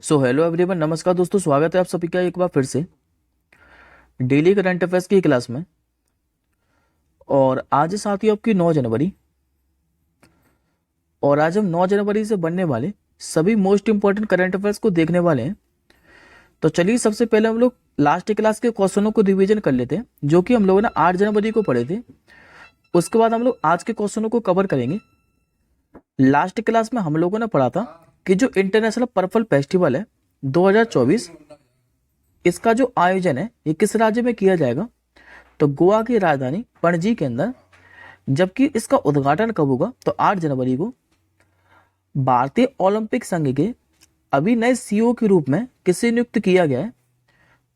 So hello everyone, नमस्कार दोस्तों। स्वागत है आप सभी का एक बार फिर से डेली करंट अफेयर्स की क्लास में। और आज है साथियों आपकी 9 जनवरी। और आज हम 9 जनवरी से बनने वाले सभी मोस्ट इंपॉर्टेंट करंट अफेयर्स को देखने वाले हैं। तो चलिए सबसे पहले हम लोग लास्ट क्लास के क्वेश्चनों को रिवीजन कर लेते हैं, जो कि हम लोगों ने 8 जनवरी को पढ़े थे। उसके बाद हम लोग आज के क्वेश्चनों को कवर करेंगे। लास्ट क्लास में हम लोगों ने पढ़ा था कि जो इंटरनेशनल पर्पल फेस्टिवल है 2024, इसका जो आयोजन है ये किस राज्य में किया जाएगा। तो गोवा की राजधानी पणजी के अंदर। जबकि इसका उद्घाटन कब होगा, तो 8 जनवरी को। भारतीय ओलंपिक संघ के अभी नए सीईओ के रूप में किसे नियुक्त किया गया है,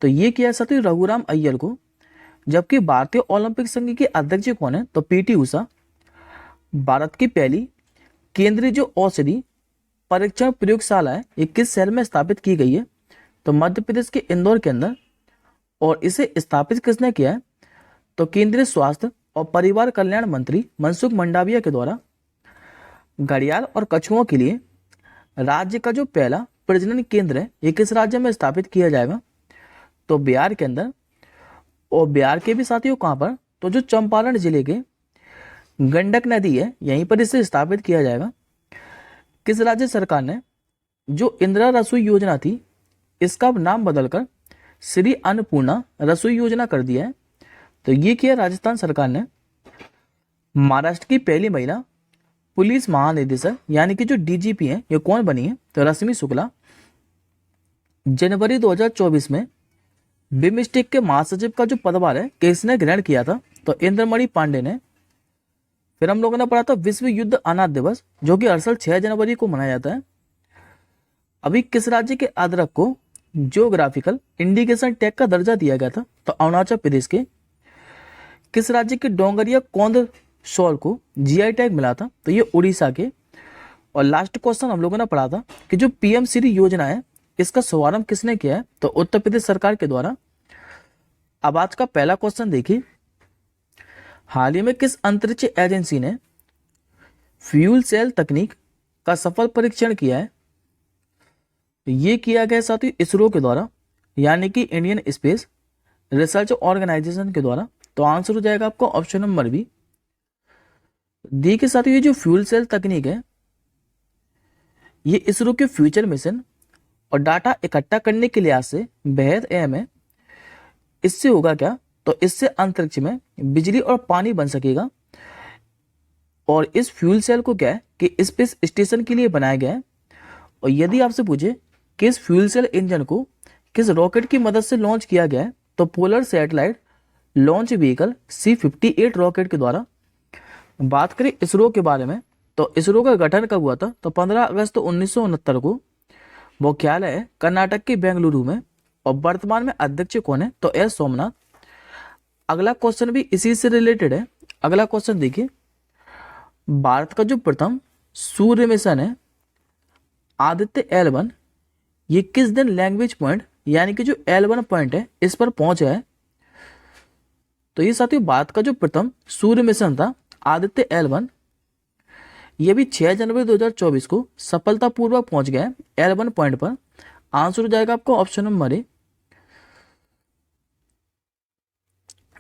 तो ये किया है साथी रघुराम अय्यर को। जबकि भारतीय ओलंपिक संघ के अध्यक्ष कौन है, तो पीटी उषा। भारत की पहली केंद्रीय जो औषधि परीक्षण प्रयोगशाला है ये किस शहर में स्थापित की गई है, तो मध्य प्रदेश के इंदौर के अंदर। और इसे स्थापित किसने किया है, तो केंद्रीय स्वास्थ्य और परिवार कल्याण मंत्री मनसुख मंडाविया के द्वारा। घड़ियाल और कछुओं के लिए राज्य का जो पहला प्रजनन केंद्र है ये किस राज्य में स्थापित किया जाएगा, तो बिहार के अंदर। और बिहार के भी साथियों कहाँ पर, तो जो चंपारण जिले के गंडक नदी है यहीं पर इसे स्थापित किया जाएगा। किस राज्य सरकार ने जो इंदिरा रसोई योजना थी इसका नाम बदलकर श्री अन्नपूर्णा रसोई योजना कर दिया है, तो ये किया राजस्थान सरकार ने। महाराष्ट्र की पहली महिला पुलिस महानिदेशक यानी कि जो डीजीपी हैं ये कौन बनी है, तो रश्मि शुक्ला। जनवरी 2024 में बिमस्टेक के महासचिव का जो पदभार है किसने ग्रहण किया था, तो इंद्रमणि पांडे ने। फिर हम लोगों ने पढ़ा था विश्व युद्ध अनाथ दिवस, जो कि हर साल 6 जनवरी को मनाया जाता है। अभी किस राज्य के अदरक को जियोग्राफिकल इंडिकेशन टैग का दर्जा दिया गया था, तो अरुणाचल प्रदेश के। किस राज्य के डोंगरिया कौंद शॉल को जीआई टैग मिला था, तो ये उड़ीसा के। और लास्ट क्वेश्चन हम लोगों ने पढ़ा था कि जो पीएम श्री योजना है इसका शुभारंभ किसने किया है, तो उत्तर प्रदेश सरकार के द्वारा। अब आज का पहला क्वेश्चन देखिए, हाल ही में किस अंतरिक्ष एजेंसी ने फ्यूल सेल तकनीक का सफल परीक्षण किया है, तो ये किया गया साथियों इसरो के द्वारा, यानी कि इंडियन स्पेस रिसर्च ऑर्गेनाइजेशन के द्वारा। तो आंसर हो जाएगा आपका ऑप्शन नंबर बी। देखिए साथियों, ये जो फ्यूल सेल तकनीक है ये इसरो के फ्यूचर मिशन और डाटा इकट्ठा करने के लिहाज से बेहद अहम है। इससे होगा क्या, तो इससे अंतरिक्ष में बिजली और पानी बन सकेगा। और इस फ्यूल सेल को क्या है कि स्पेस स्टेशन के लिए बनाया गया है। और यदि आपसे पूछे कि इस फ्यूल सेल इंजन को किस रॉकेट की मदद से लॉन्च किया गया है, तो polar satellite launch vehicle C-58 rocket के द्वारा। बात करें इसरो के बारे में, तो इसरो का गठन कब हुआ था, तो 15 अगस्त 1969 को। मुख्यालय है कर्नाटक के बेंगलुरु में। और वर्तमान में अध्यक्ष कौन है, तो एस सोमनाथ। अगला क्वेश्चन भी इसी से रिलेटेड है। अगला क्वेश्चन देखिए, भारत का जो प्रथम सूर्य मिशन है आदित्य L1, ये किस दिन लैंग्वेज पॉइंट यानी कि जो L1 पॉइंट है इस पर पहुंचा है, तो ये साथियों भारत का जो प्रथम सूर्य मिशन था आदित्य L1, ये भी 6 जनवरी 2024 को सफलतापूर्वक पहुंच गया है L1 पॉइंट पर। आंसर हो जाएगा आपको ऑप्शन नंबर ए।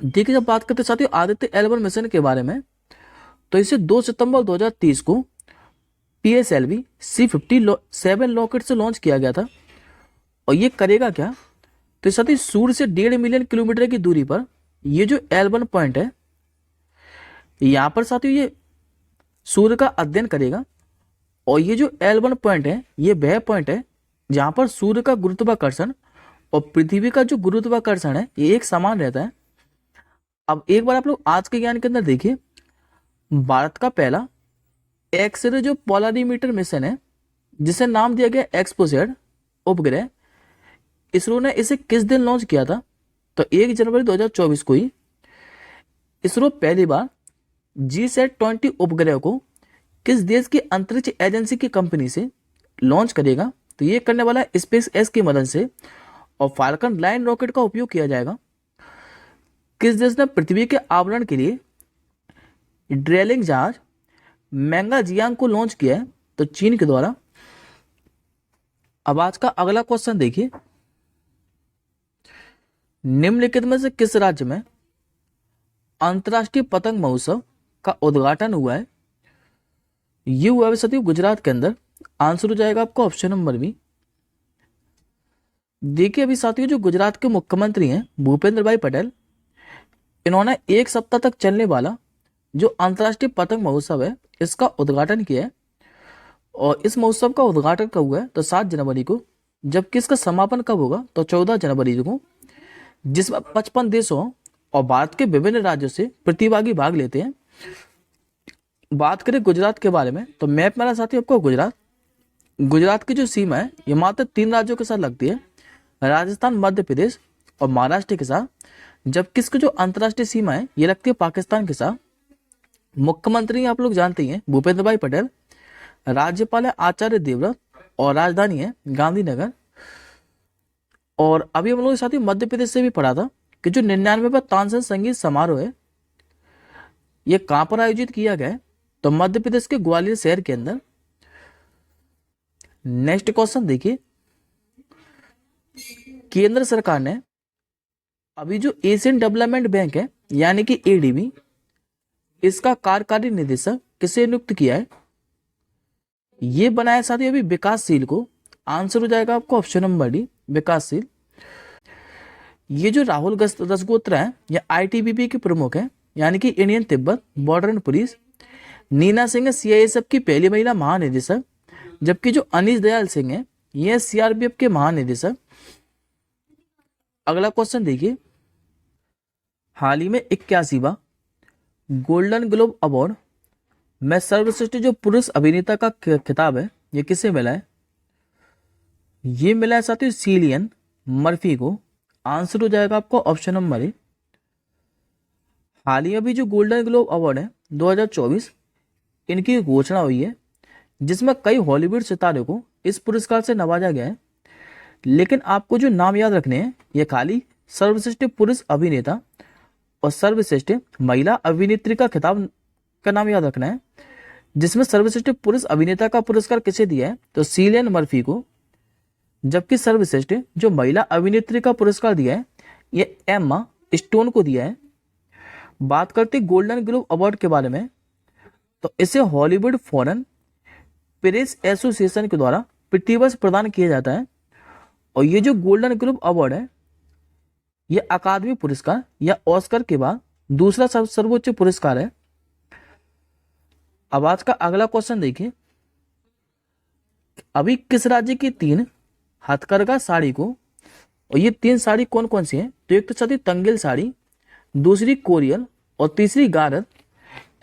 देखिए, जब बात करते हैं साथियों आदित्य L1 मिशन के बारे में, तो इसे 2 सितंबर 2030 को PSLV C-57 रॉकेट से लॉन्च किया गया था। और ये करेगा क्या, तो साथियों सूर्य से 1.5 मिलियन किलोमीटर की दूरी पर ये जो L1 पॉइंट है यहाँ पर साथियों ये सूर्य का अध्ययन करेगा। और ये जो L1 पॉइंट है ये वह पॉइंट है जहां पर सूर्य का गुरुत्वाकर्षण और पृथ्वी का जो गुरुत्वाकर्षण है ये एक समान रहता है। अब एक बार आप लोग आज के ज्ञान के अंदर देखिए, भारत का पहला एक्सरे जो पोलरीमीटर मिशन है जिसे नाम दिया गया एक्सपोसेड उपग्रह, इसरो ने इसे किस दिन लॉन्च किया था, तो 1 जनवरी 2024 को ही। इसरो पहली बार GSAT-20 उपग्रह को किस देश की अंतरिक्ष एजेंसी की कंपनी से लॉन्च करेगा, तो ये करने वाला है स्पेस एक्स की मदद से। और फाल्कन 9 रॉकेट का उपयोग किया जाएगा। किस देश ने पृथ्वी के आवरण के लिए ड्रेलिंग जहाज मैंगाजियांग को लॉन्च किया है, तो चीन के द्वारा। अब आज का अगला क्वेश्चन देखिए, निम्नलिखित में से किस राज्य में अंतर्राष्ट्रीय पतंग महोत्सव का उद्घाटन हुआ है? ये हुआ है साथियों गुजरात के अंदर। आंसर हो जाएगा आपका ऑप्शन नंबर बी। देखिए अभी साथियों जो गुजरात के मुख्यमंत्री हैं भूपेंद्र भाई पटेल, इन्होंने एक सप्ताह तक चलने वाला जो अंतर्राष्ट्रीय पतंग महोत्सव है इसका उद्घाटन किया है। और इस महोत्सव का उद्घाटन कब हुआ है? तो 7 जनवरी को। जबकि इसका समापन कब होगा? तो 14 जनवरी को, जिसमें 55 देशों और भारत के विभिन्न राज्यों से प्रतिभागी भाग लेते हैं। बात करें गुजरात के बारे में तो मैप मेरा साथी आपको गुजरात की जो सीमा है ये मात्र 3 राज्यों के साथ लगती है, राजस्थान, मध्य प्रदेश और महाराष्ट्र के साथ। जबकि इसकी जो अंतर्राष्ट्रीय सीमा है ये लगती है पाकिस्तान के साथ। मुख्यमंत्री आप लोग जानते हैं भूपेंद्र भाई पटेल, राज्यपाल है आचार्य देवव्रत और राजधानी है गांधीनगर। और अभी हम लोग साथ ही मध्य प्रदेश से भी पढ़ा था कि जो 99वां तानसेन संगीत समारोह है ये कहां पर आयोजित किया गया है? तो मध्य प्रदेश के ग्वालियर शहर के अंदर। नेक्स्ट क्वेश्चन देखिए, केंद्र सरकार ने अभी जो एशियन डेवलपमेंट बैंक है यानी कि एडीबी, इसका कार्यकारी निदेशक किसे नियुक्त किया है? ये बनाया साथी अभी विकासशील को। आंसर हो जाएगा आपको ऑप्शन नंबर डी, विकासशील। ये जो राहुल रसगोत्रा है ये आईटीबीपी के प्रमुख है यानी कि Indian Tibet border and police. Nina Singh है सीआईएसएफ की पहली महिला महानिदेशक। जबकि जो अनीश दयाल सिंह है ये सीआरपीएफ के महानिदेशक। अगला क्वेश्चन देखिए, हाल ही में 81वां गोल्डन ग्लोब अवार्ड में सर्वश्रेष्ठ जो पुरुष अभिनेता का खिताब है ये किसे मिला है? ये मिला है साथियों सिलियन मर्फी को। आंसर हो जाएगा आपको ऑप्शन नंबर ए। हाल ही अभी जो गोल्डन ग्लोब अवार्ड है 2024 इनकी घोषणा हुई है, जिसमें कई हॉलीवुड सितारों को इस पुरस्कार से नवाजा गया है। लेकिन आपको जो नाम याद रखने हैं ये खाली सर्वश्रेष्ठ पुरुष अभिनेता और सर्वश्रेष्ठ महिला अभिनेत्री का खिताब का नाम याद रखना है। जिसमें सर्वश्रेष्ठ पुरुष अभिनेता का पुरस्कार किसे दिया है? तो सिलियन मर्फी को। जबकि सर्वश्रेष्ठ जो महिला अभिनेत्री का पुरस्कार दिया है ये एम्मा स्टोन को दिया है। बात करते गोल्डन ग्लोब अवार्ड के बारे में तो इसे हॉलीवुड फॉरेन प्रेस एसोसिएशन के द्वारा प्रतिवर्ष प्रदान किया जाता है। और ये जो गोल्डन ग्लोब अवार्ड है ये अकादमी पुरस्कार या ऑस्कर के बाद दूसरा सर्वोच्च पुरस्कार है। अब आज का अगला क्वेश्चन देखिए, अभी किस राज्य की 3 हथकरघा साड़ी को, और ये 3 साड़ी कौन कौन सी हैं? तो एक तो साथी तंगिल साड़ी, दूसरी कोरियल और तीसरी गारत,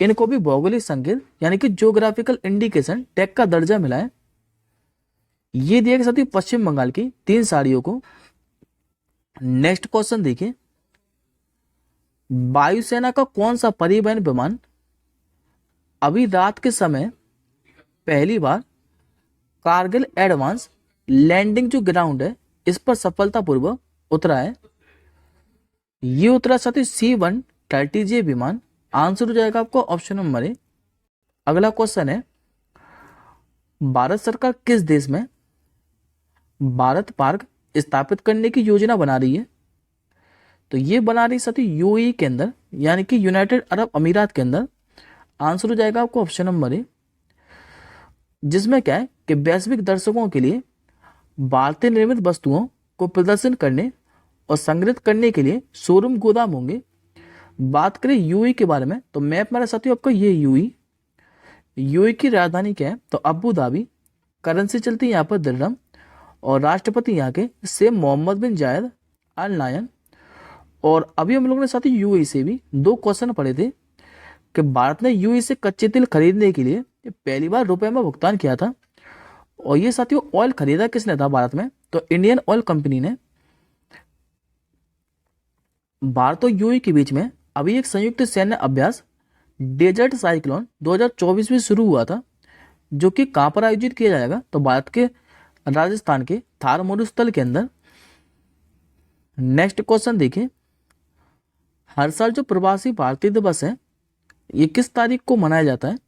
इनको भी भौगोलिक संकेत यानी कि ज्योग्राफिकल इंडिकेशन टैग का दर्जा मिला है। ये दिया साथी पश्चिम बंगाल की 3 साड़ियों को। नेक्स्ट क्वेश्चन देखिए, वायुसेना का कौन सा परिवहन विमान अभी रात के समय पहली बार कारगिल एडवांस लैंडिंग जो ग्राउंड है इस पर सफलतापूर्वक उतरा है? ये उतरा साथी C-130J विमान। आंसर हो जाएगा आपको ऑप्शन नंबर ए। अगला क्वेश्चन है, भारत सरकार किस देश में भारत पार्क स्थापित करने की योजना बना रही है? तो ये बना रही साथी यूएई के अंदर यानी कि यूनाइटेड अरब अमीरात के अंदर। आंसर हो जाएगा आपको ऑप्शन नंबर ए। जिसमें क्या है कि वैश्विक दर्शकों के लिए भारतीय निर्मित वस्तुओं को प्रदर्शन करने और संग्रहित करने के लिए शोरूम गोदाम होंगे। बात करें यूएई के बारे में तो मैप मेरा साथियों आपका ये यूएई की राजधानी क्या है? तो अबू धाबी। करेंसी चलती है यहाँ पर दिरहम और राष्ट्रपति यहाँ के शेख मोहम्मद बिन जायद अल नायन। और अभी हम लोगों ने साथी यूएई से भी 2 क्वेश्चन पढ़े थे कि भारत ने यूएई से कच्चे तेल खरीदने के लिए पहली बार रुपए में भुगतान किया था। और ये साथियों ऑयल खरीदा किसने था भारत में? तो इंडियन ऑयल कंपनी ने। भारत और यूएई के बीच में अभी एक संयुक्त सैन्य अभ्यास डेजर्ट साइक्लोन 2024 में शुरू हुआ था, जो कि कहां पर आयोजित किया जाएगा? तो भारत के राजस्थान के थार मरुस्थल के अंदर। नेक्स्ट क्वेश्चन देखिए, हर साल जो प्रवासी भारतीय दिवस है ये किस तारीख को मनाया जाता है?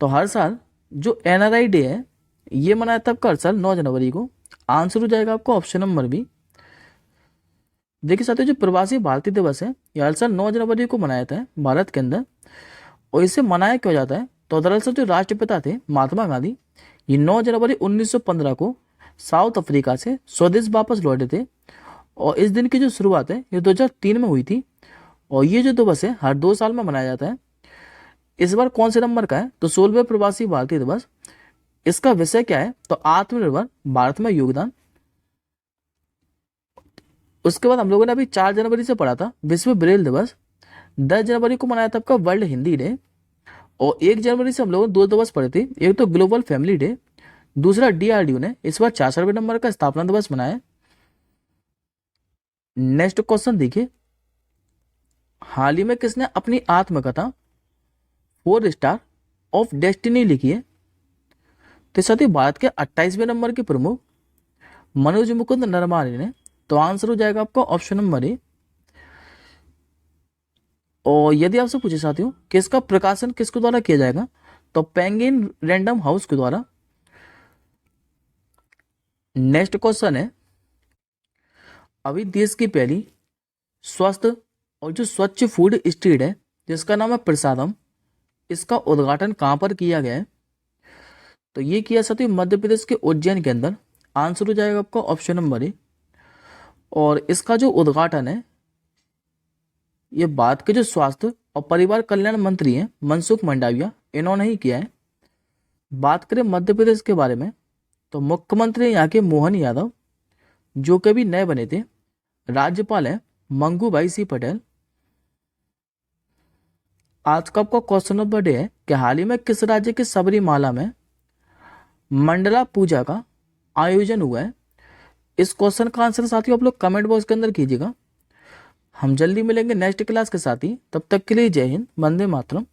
तो हर साल जो एनआरआई डे है ये मनाया था आपका अरसल 9 जनवरी को। आंसर हो जाएगा आपका ऑप्शन नंबर बी। देखिए साथियों, जो प्रवासी भारतीय दिवस है ये हर साल 9 जनवरी को मनाया जाता है भारत के अंदर। और इसे मनाया क्यों जाता है, तो दरअसल जो राष्ट्रपिता थे महात्मा गांधी, ये 9 जनवरी 1915 को साउथ अफ्रीका से स्वदेश वापस लौटे थे। और इस दिन की जो शुरुआत है ये 2003 में हुई थी। और ये जो दिवस है हर 2 साल में मनाया जाता है। इस बार कौन से नंबर का है, तो 16वें प्रवासी भारतीय दिवस। इसका विषय क्या है, तो आत्मनिर्भर भारत में योगदान। उसके बाद हम लोगों ने अभी 4 जनवरी से पढ़ा था विश्व ब्रेल दिवस। 10 जनवरी को मनाया था आपका वर्ल्ड हिंदी डे। और 1 जनवरी से हम लोगों ने 2 दिवस पढ़े थे, एक तो ग्लोबल फैमिली डे, दूसरा डीआरडीओ ने इस बार 66वें नंबर का स्थापना दिवस मनाया। नेक्स्ट क्वेश्चन देखिए, हाल ही में किसने अपनी आत्मकथा 4 स्टार ऑफ डेस्टिनी लिखी है, तो साथ ही भारत के 28वें नंबर के प्रमुख मनोज मुकुंद नरवाने ने। तो आंसर हो जाएगा आपका ऑप्शन नंबर ए। और यदि आपसे पूछे साथियों कि इसका प्रकाशन किसके द्वारा किया जाएगा, तो पेंगुइन रैंडम हाउस के द्वारा। नेक्स्ट क्वेश्चन है, अभी देश की पहली स्वस्थ और जो स्वच्छ फूड स्ट्रीट है जिसका नाम है प्रसादम, इसका उद्घाटन कहाँ पर किया गया है, तो ये किया साथियों मध्य प्रदेश के उज्जैन के अंदर। आंसर हो जाएगा आपका ऑप्शन नंबर ए। और इसका जो उद्घाटन है ये भारत के जो स्वास्थ्य और परिवार कल्याण मंत्री हैं मनसुख मंडाविया, इन्होंने ही किया है। बात करें मध्य प्रदेश के बारे में, तो मुख्यमंत्री यहाँ के मोहन यादव, जो कि अभी नए बने थे। राज्यपाल है मंगू भाई सी पटेल। आज का आपका क्वेश्चन ऑफ द डे है कि हाल ही में किस राज्य के सबरीमाला में मंडला पूजा का आयोजन हुआ है। इस क्वेश्चन का आंसर साथियों आप लोग कमेंट बॉक्स के अंदर कीजिएगा। हम जल्दी मिलेंगे नेक्स्ट क्लास के साथ ही, तब तक के लिए जय हिंद, वंदे मातरम।